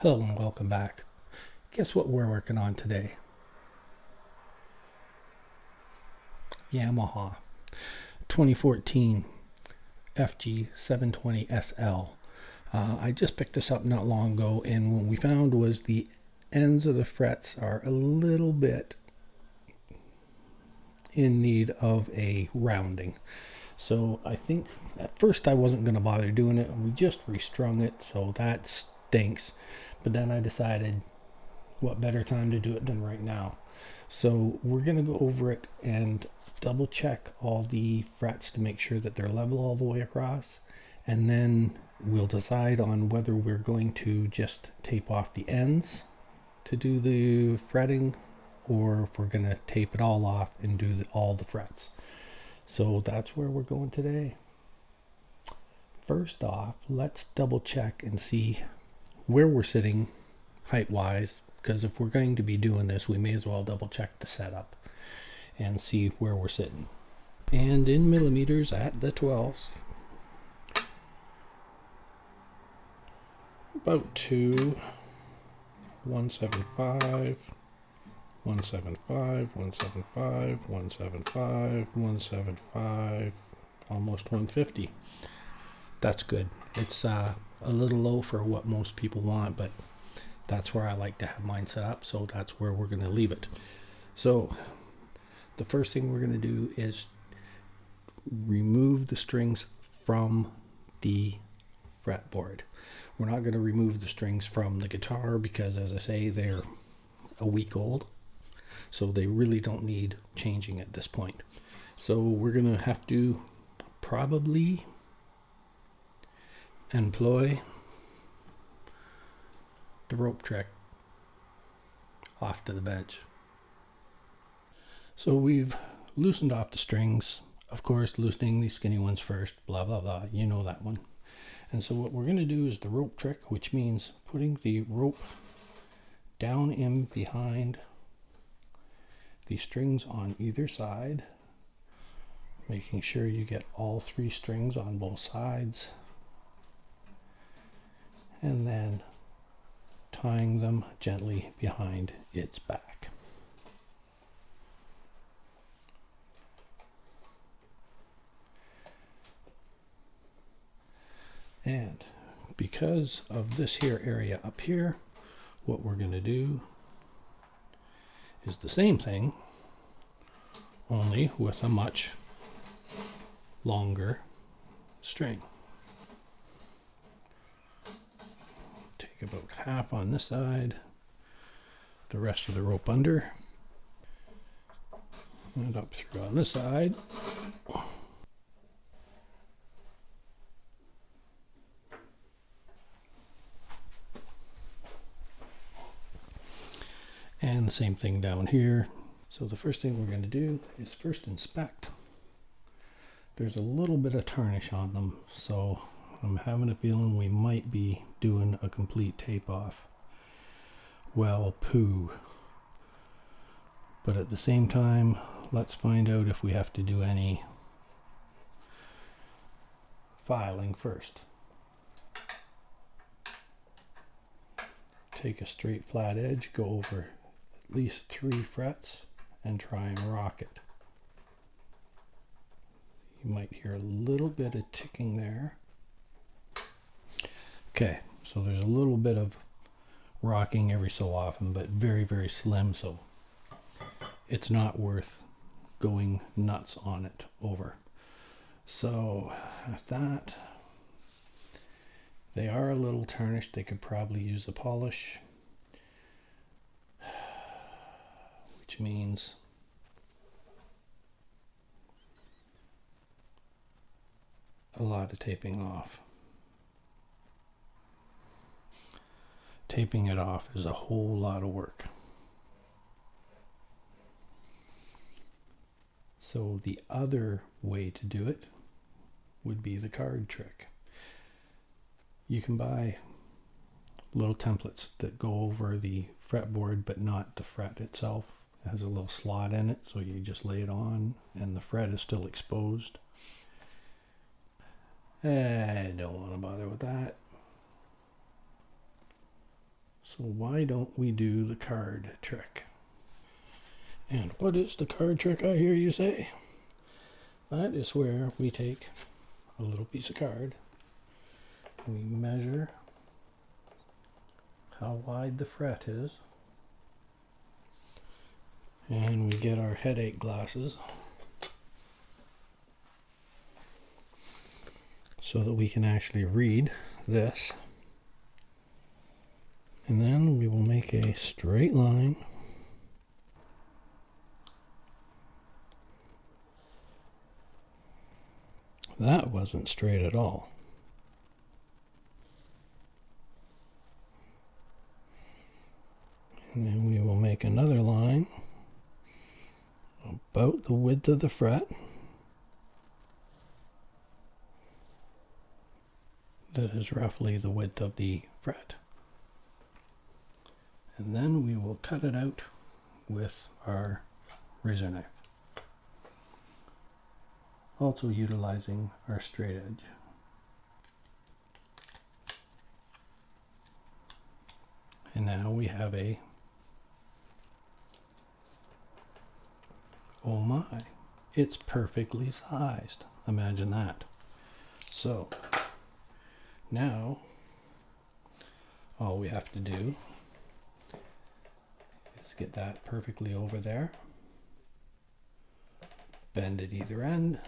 Hello and welcome back. Guess what we're working on today? Yamaha 2014 FG720SL. I just picked this up not long ago, and what we found was the ends of the frets are a little bit in need of a rounding. So I think at first I wasn't going to bother doing it. We just restrung it, so that stinks. But then I decided, what better time to do it than right now? So we're going to go over it and double check all the frets to make sure that they're level all the way across. And then we'll decide on whether we're going to just tape off the ends to do the fretting, or if we're going to tape it all off and do all the frets. So that's where we're going today. First off, let's double check and see where we're sitting height wise, because if we're going to be doing this, we may as well double check the setup and see where we're sitting. And in millimeters at the 12th, about 2, 175, 175, 175, 175, 175, almost 150. That's good. It's a little low for what most people want, but that's where I like to have mine set up, so that's where we're going to leave it. So the first thing we're going to do is remove the strings from the fretboard. We're not going to remove the strings from the guitar because, as I say, they're a week old, so they really don't need changing at this point. So we're going to have to probably employ the rope trick off to the bench. So we've loosened off the strings, of course, loosening the skinny ones first, blah blah blah, you know that one. And so what we're going to do is the rope trick, which means putting the rope down in behind the strings on either side, making sure you get all 3 strings on both sides, and then tying them gently behind its back. And because of this here area up here, what we're going to do is the same thing, only with a much longer string. Take about half on this side, the rest of the rope under, and up through on this side. And the same thing down here. So the first thing we're going to do is first inspect. There's a little bit of tarnish on them, so I'm having a feeling we might be doing a complete tape off. Well, poo. But at the same time, let's find out if we have to do any filing first. Take a straight flat edge, go over at least 3 frets and try and rock it. You might hear a little bit of ticking there. Okay, so there's a little bit of rocking every so often, but very, very slim, so it's not worth going nuts on it over. So at that, they are a little tarnished. They could probably use a polish, which means a lot of taping off. Taping it off is a whole lot of work. So the other way to do it would be the card trick. You can buy little templates that go over the fretboard but not the fret itself. It has a little slot in it, so you just lay it on and the fret is still exposed. I don't want to bother with that. So why don't we do the card trick? And what is the card trick, I hear you say? That is where we take a little piece of card, we measure how wide the fret is, and we get our headache glasses so that we can actually read this. And then we will make a straight line that wasn't straight at all. And then we will make another line about the width of the fret that is roughly the width of the fret. And then we will cut it out with our razor knife, also utilizing our straight edge. And now we have a, oh my, it's perfectly sized. Imagine that. So now all we have to do is get that perfectly over there, bend at either end,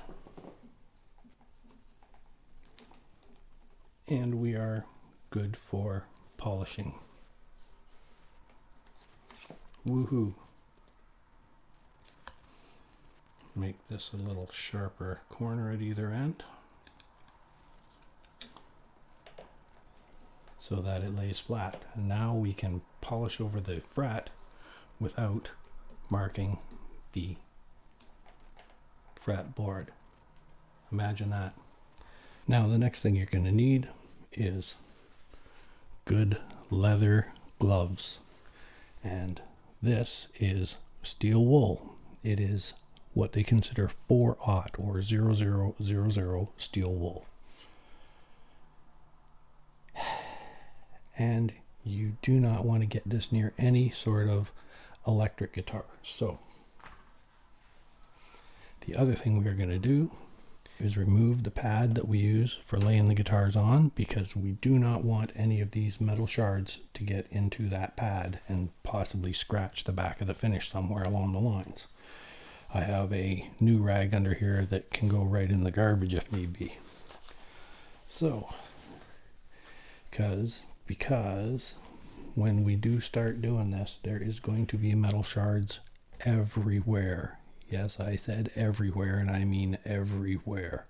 and we are good for polishing. Woohoo! Make this a little sharper corner at either end so that it lays flat. And now we can polish over the fret without marking the fretboard. Imagine that. Now the next thing you're going to need is good leather gloves, and this is steel wool. It is what they consider 4/0 or 0000 steel wool. And you do not want to get this near any sort of electric guitar. So the other thing we're going to do is remove the pad that we use for laying the guitars on, because we do not want any of these metal shards to get into that pad and possibly scratch the back of the finish somewhere along the lines. I have a new rag under here that can go right in the garbage if need be. So, because when we do start doing this, there is going to be metal shards everywhere. Yes, I said everywhere, and I mean everywhere.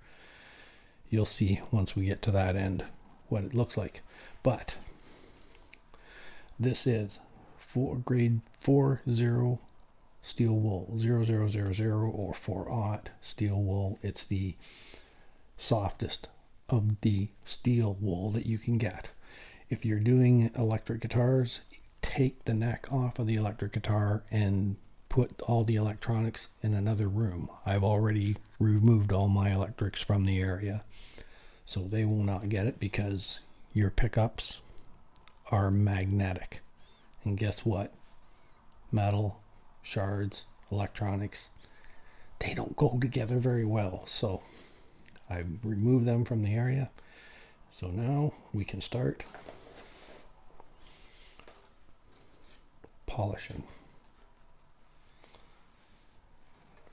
You'll see once we get to that end what it looks like. But this is grade 40 steel wool, 0000 or 4/0 steel wool. It's the softest of the steel wool that you can get. If you're doing electric guitars, take the neck off of the electric guitar and put all the electronics in another room. I've already removed all my electrics from the area, so they will not get it, because your pickups are magnetic. And guess what? Metal, shards, electronics, they don't go together very well. So I've removed them from the area. So now we can start polishing.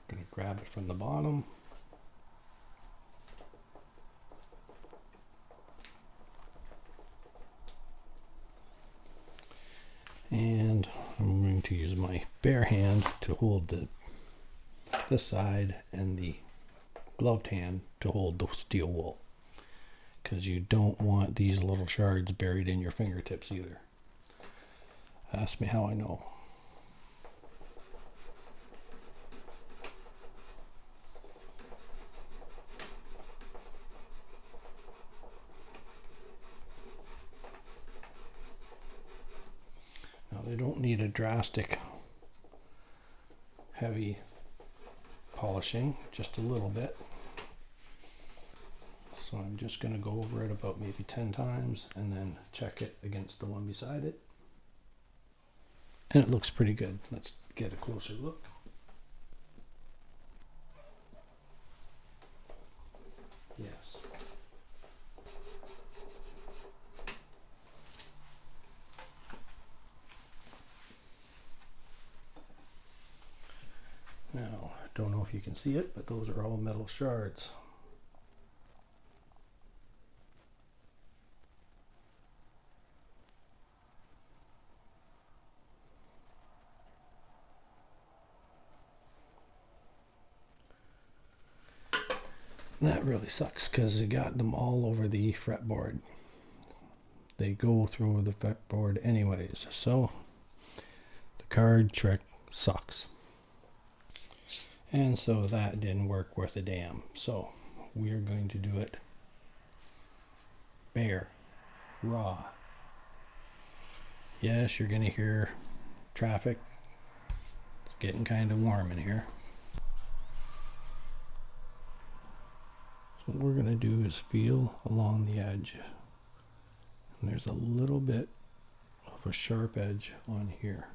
I'm going to grab it from the bottom. And I'm going to use my bare hand to hold this side, and the gloved hand to hold the steel wool, because you don't want these little shards buried in your fingertips either. Ask me how I know. Now they don't need a drastic heavy polishing, just a little bit. So I'm just going to go over it about maybe 10 times and then check it against the one beside it. and it looks pretty good. Let's get a closer look. Yes. Now, don't know if you can see it, but those are all metal shards. That really sucks because you got them all over the fretboard. They go through the fretboard anyways, so the card trick sucks. And so that didn't work worth a damn. So we're going to do it bare, raw. Yes, you're going to hear traffic. It's getting kind of warm in here. So what we're going to do is feel along the edge. And there's a little bit of a sharp edge on here.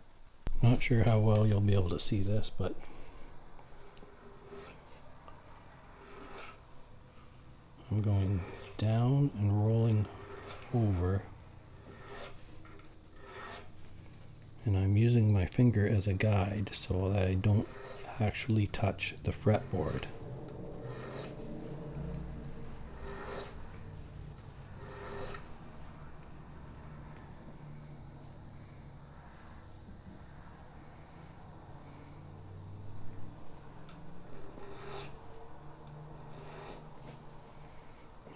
Not sure how well you'll be able to see this, but I'm going down and rolling over, and I'm using my finger as a guide so that I don't actually touch the fretboard.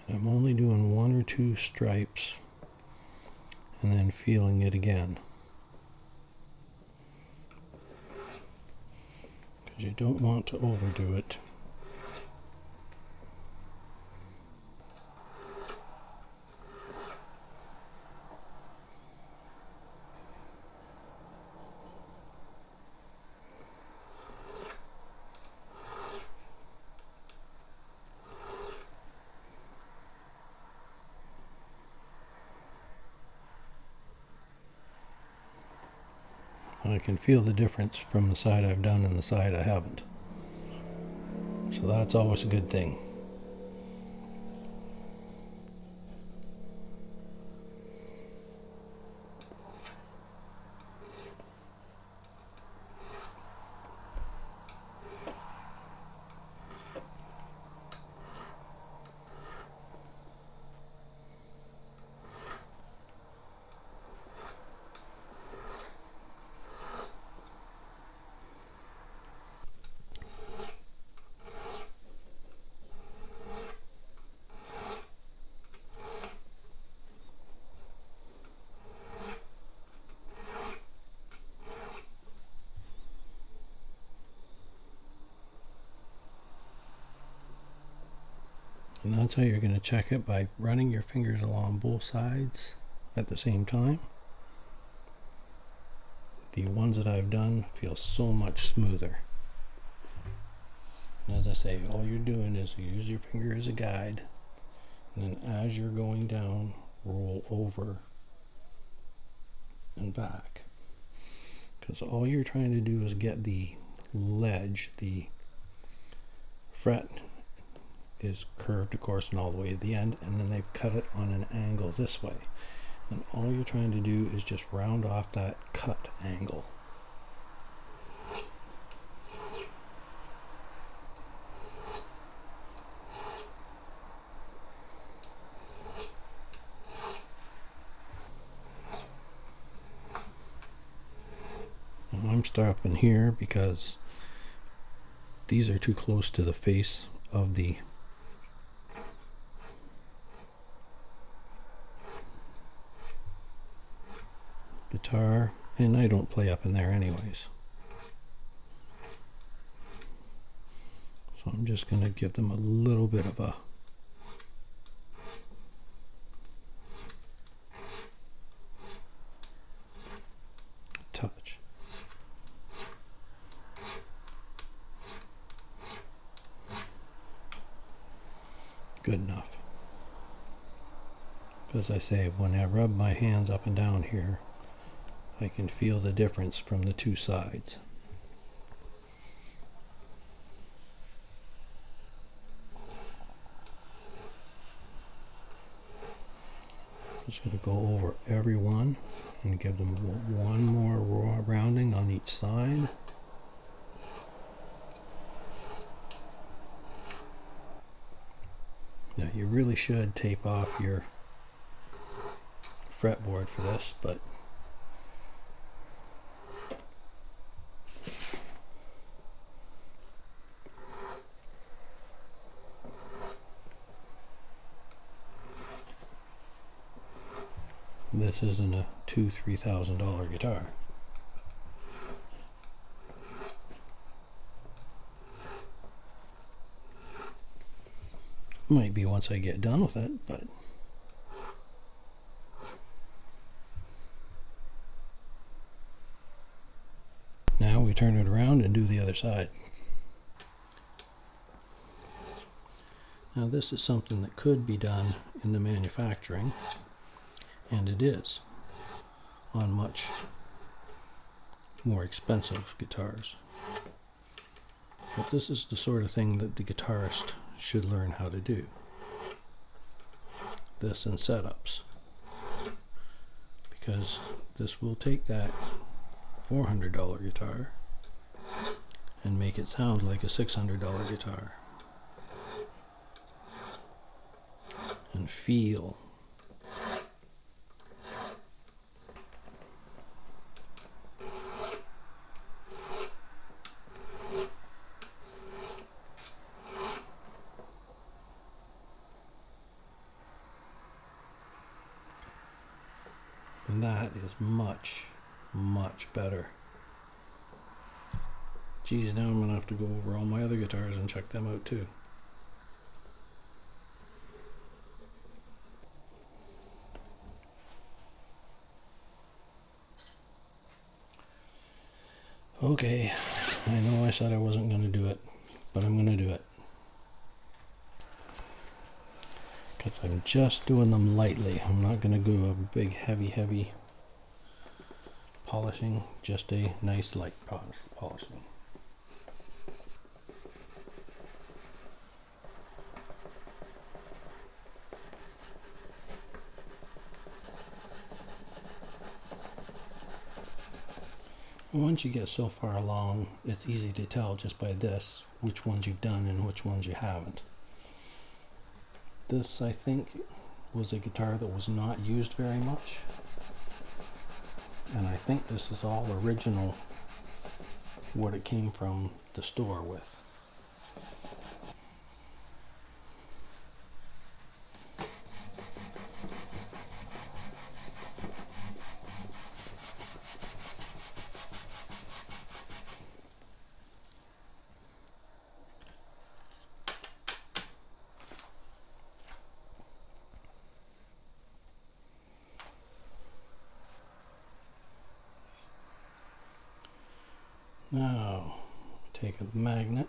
I'm only doing 1 or 2 stripes and then feeling it again, because you don't want to overdo it. I can feel the difference from the side I've done and the side I haven't. So that's always a good thing. And that's how you're going to check it, by running your fingers along both sides at the same time. The ones that I've done feel so much smoother. And as I say, all you're doing is you use your finger as a guide, and then as you're going down, roll over and back. Because all you're trying to do is get the ledge, the fret is curved, of course, and all the way to the end, and then they've cut it on an angle this way, and all you're trying to do is just round off that cut angle. And I'm stopping here because these are too close to the face of the guitar, and I don't play up in there anyways. So I'm just going to give them a little bit of a touch. Good enough. As I say, when I rub my hands up and down here, I can feel the difference from the two sides. Just going to go over every one and give them one more rounding on each side. Now you really should tape off your fretboard for this, but this isn't a $2,000-3,000 guitar. Might be once I get done with it, but now we turn it around and do the other side. Now this is something that could be done in the manufacturing, and it is on much more expensive guitars. But this is the sort of thing that the guitarist should learn how to do. This and setups. Because this will take that $400 guitar and make it sound like a $600 guitar. And feel. And that is much, much better. Geez, now I'm going to have to go over all my other guitars and check them out too. Okay, I know I said I wasn't going to do it, but I'm going to do it. Because I'm just doing them lightly. I'm not going to do a big heavy polishing, just a nice light polishing. Once you get so far along, it's easy to tell just by this which ones you've done and which ones you haven't. This, I think, was a guitar that was not used very much, and I think this is all original, what it came from the store with. Now, take a magnet,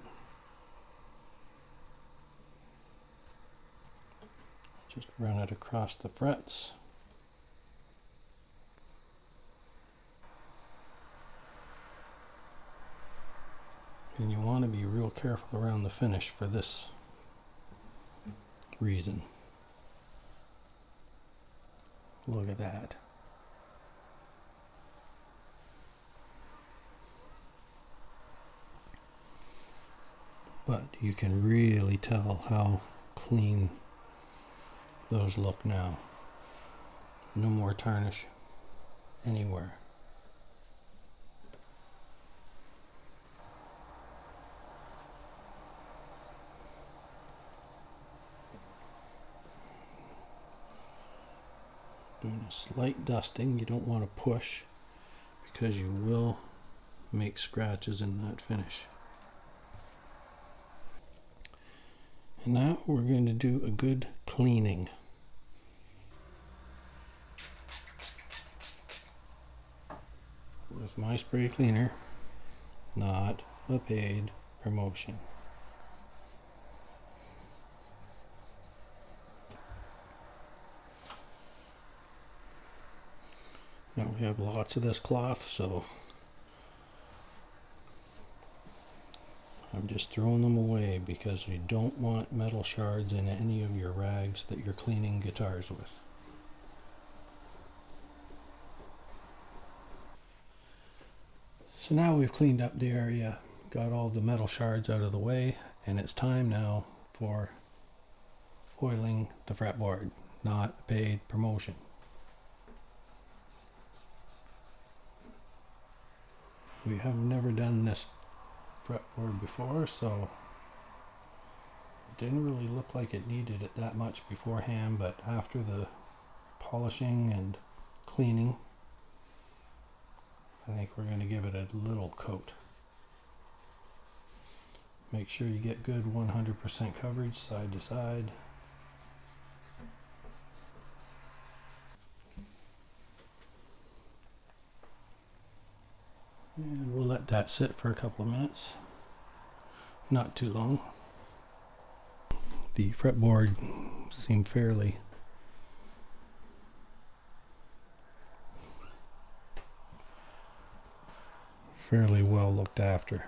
just run it across the frets. And you want to be real careful around the finish for this reason. Look at that. But you can really tell how clean those look now. No more tarnish anywhere. Doing a slight dusting. You don't want to push because you will make scratches in that finish. And now we're going to do a good cleaning. With my spray cleaner, not a paid promotion. Now we have lots of this cloth, so I'm just throwing them away because you don't want metal shards in any of your rags that you're cleaning guitars with. So now we've cleaned up the area, got all the metal shards out of the way, and it's time now for oiling the fretboard, not a paid promotion. We have never done this fretboard before, so it didn't really look like it needed it that much beforehand, but after the polishing and cleaning, I think we're going to give it a little coat. Make sure you get good 100% coverage side to side. And we'll let that sit for a couple of minutes. Not too long. The fretboard seemed fairly well looked after.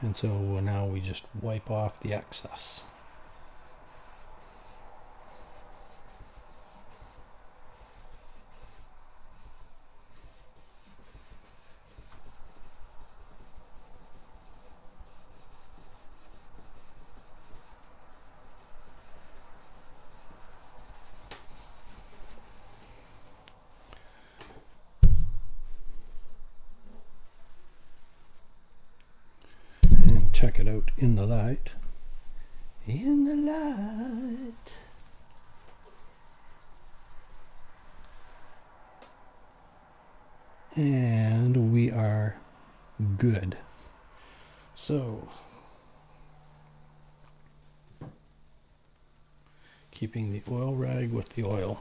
And so now we just wipe off the excess. Check it out in the light. In the light. And we are good. So, keeping the oil rag with the oil.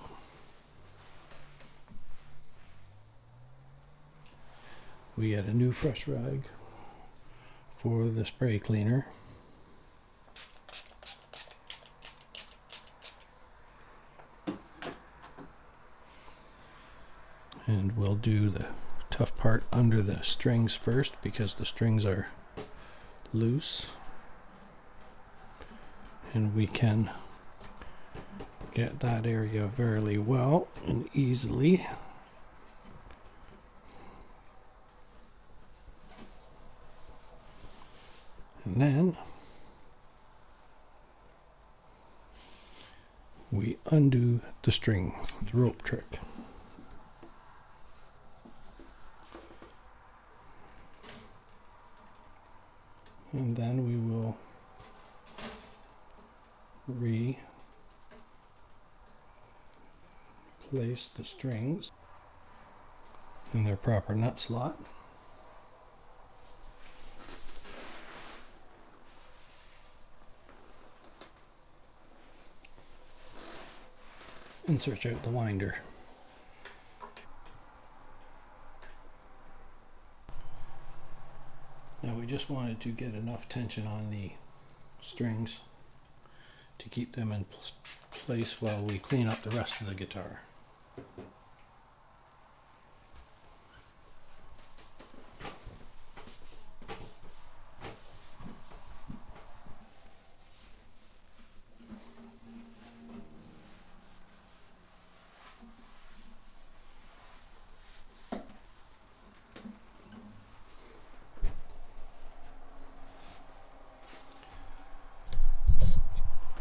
We get a new fresh rag for the spray cleaner. And we'll do the tough part under the strings first because the strings are loose. And we can get that area very well and easily. And then we undo the string, the rope trick. And then we will replace the strings in their proper nut slot. And search out the winder. Now we just wanted to get enough tension on the strings to keep them in place while we clean up the rest of the guitar.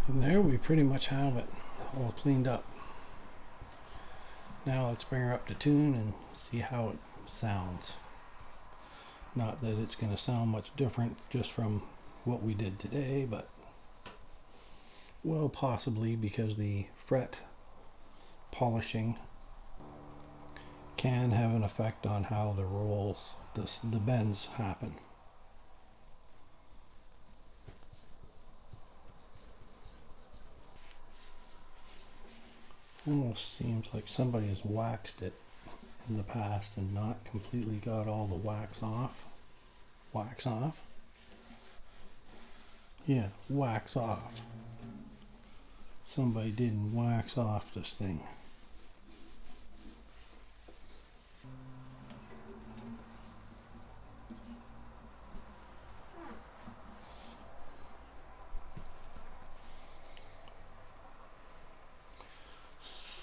And there we pretty much have it all cleaned up. Now let's bring her up to tune and see how it sounds. Not that it's going to sound much different just from what we did today, but well, possibly, because the fret polishing can have an effect on how the rolls, the bends happen. Almost seems like somebody has waxed it in the past and not completely got all the wax off. Wax off? Yeah, wax off. Somebody didn't wax off this thing.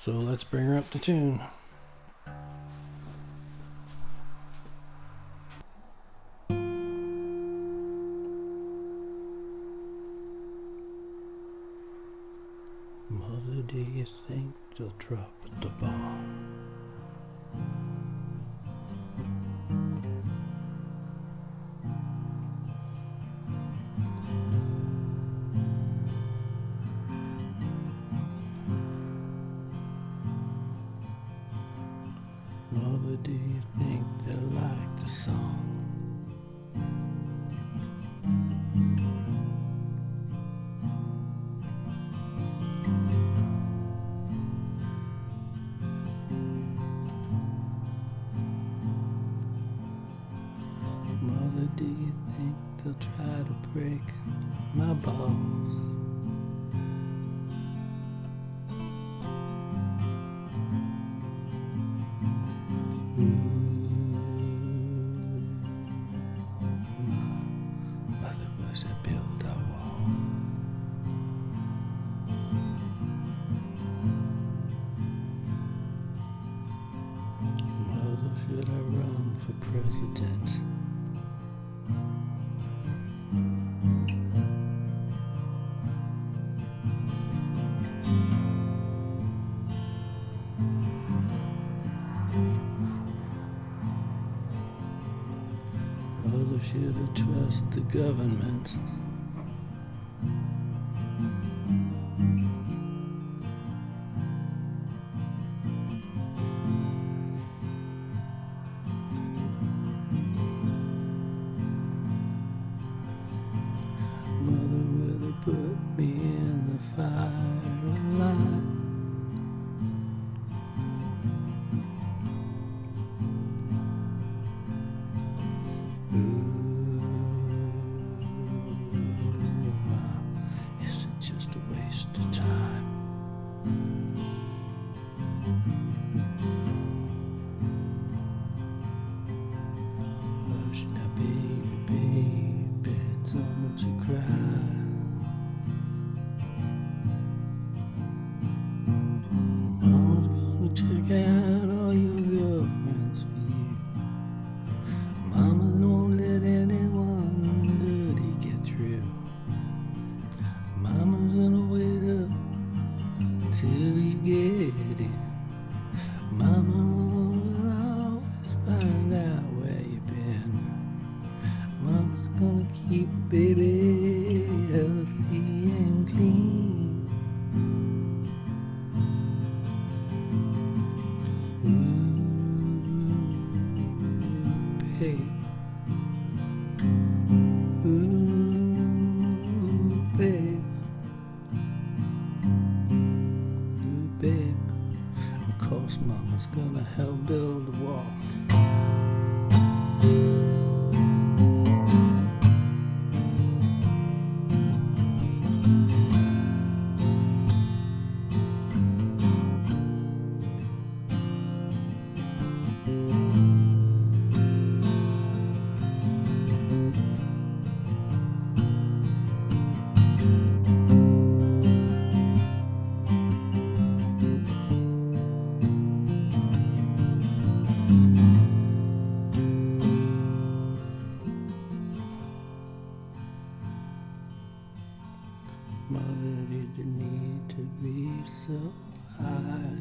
So let's bring her up to tune. Mother, do you think you'll drop the bomb? Mother, do you think they'll like the song? Mother, do you think they'll try to break my balls? Mother was a build a wall. Mother, should I run for president? Mother, should I trust the government? Mother, will they put me in the firing line? Is it just a waste of time? Hush now, baby, don't you cry. Mama's gonna check out all your girlfriends for you. Mama don't let anyone dirty get through. Mama's gonna wait up until you get in. Mama will always find out where you've been. Mama's gonna keep baby healthy and clean. Ooh, babe. Ooh, babe. Ooh, babe. Of course, Mama's gonna help build the wall. Mother, did you need to be so high?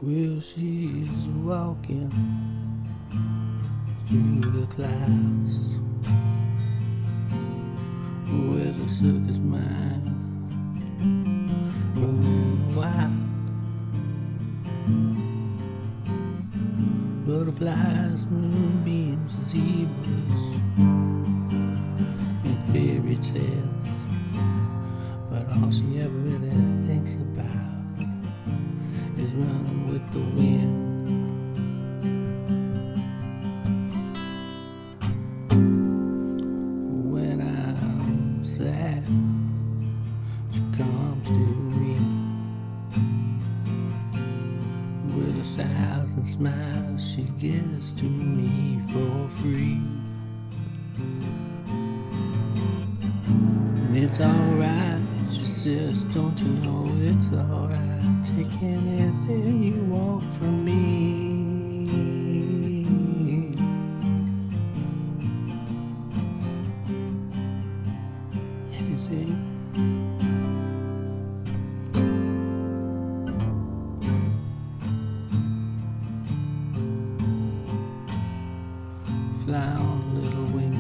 Well, she's walking through the clouds with a circus mind running wild. Butterflies, moonbeams, zebras, and fairy tales. But all she ever really thinks about is running with the wind. When I'm sad, she comes to me with 1,000 smiles she gives to me for free. And it's alright, she says, don't you know it's alright. Take anything you want from me. Anything. Fly on, little wing.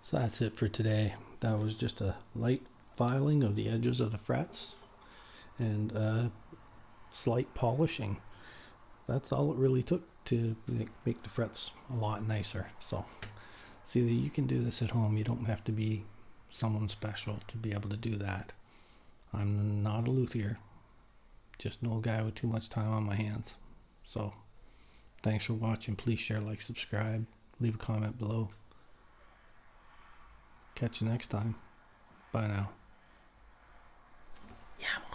So that's it for today. That was just a light filing of the edges of the frets and slight polishing. That's all it really took to make the frets a lot nicer. So see, you can do this at home. You don't have to be someone special to be able to do that. I'm not a luthier, just no guy with too much time on my hands. So thanks for watching. Please share, like, subscribe, leave a comment below. Catch you next time. Bye now. Yeah.